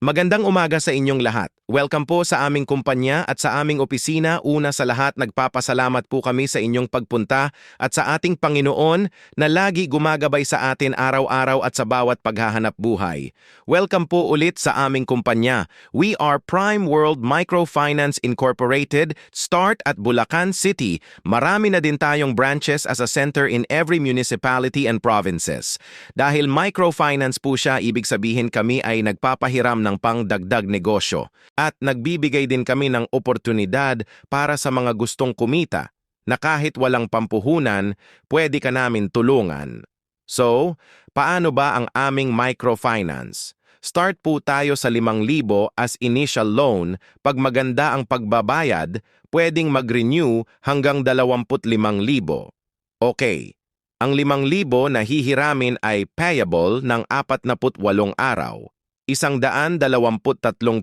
Magandang umaga sa inyong lahat. Welcome po sa aming kumpanya at sa aming opisina. Una sa lahat, nagpapasalamat po kami sa inyong pagpunta at sa ating Panginoon na lagi gumagabay sa atin araw-araw at sa bawat paghahanap buhay. Welcome po ulit sa aming kumpanya. We are Prime World Microfinance Incorporated, start at Bulacan City. Marami na din tayong branches as a center in every municipality and provinces. Dahil microfinance po siya, ibig sabihin kami ay nagpapahiram ng pangdagdag negosyo at nagbibigay din kami ng oportunidad para sa mga gustong kumita na kahit walang pampuhunan, pwede ka namin tulungan. So, paano ba ang aming microfinance? Start po tayo sa 5,000 as initial loan. Pag maganda ang pagbabayad, pwedeng mag-renew hanggang 25,000. Okay, ang 5,000 na hihiramin ay payable ng 48 araw. 123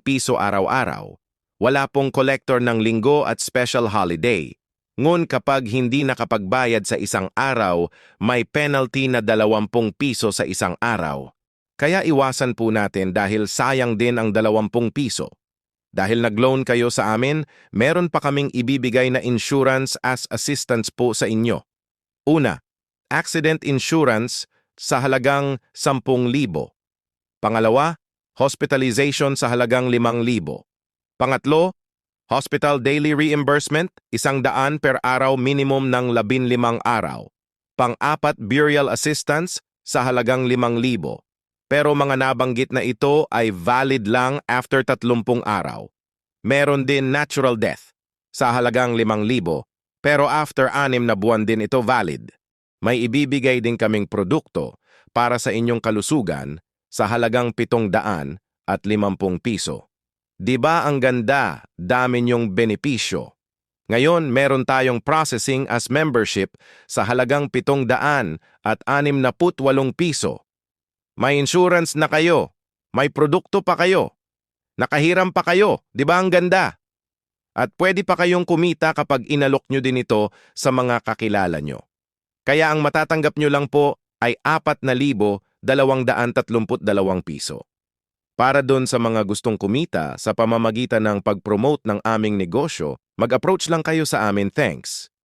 piso araw-araw. Wala pong collector ng linggo at special holiday. Ngun kapag hindi nakapagbayad sa isang araw, may penalty na 20 piso sa isang araw. Kaya iwasan po natin dahil sayang din ang 20 piso. Dahil nag-loan kayo sa amin, meron pa kaming ibibigay na insurance as assistance po sa inyo. Una, accident insurance sa halagang 10,000. Pangalawa, hospitalization sa halagang 5,000. Pangatlo, hospital daily reimbursement, 100 per araw minimum ng 15 araw. Pang-apat, burial assistance sa halagang 5,000. Pero mga nabanggit na ito ay valid lang after 30 araw. Meron din natural death sa halagang 5,000, pero after 6 na buwan din ito valid. May ibibigay din kaming produkto para sa inyong kalusugan sa halagang 750 piso. Di ba ang ganda, dami niyong benepisyo? Ngayon, meron tayong processing as membership sa halagang 768 piso. May insurance na kayo, may produkto pa kayo, nakahiram pa kayo, di ba ang ganda? At pwede pa kayong kumita kapag inalok nyo din ito sa mga kakilala nyo. Kaya ang matatanggap nyo lang po ay 4,232 piso. Para doon sa mga gustong kumita sa pamamagitan ng pag-promote ng aming negosyo, mag-approach lang kayo sa amin. Thanks.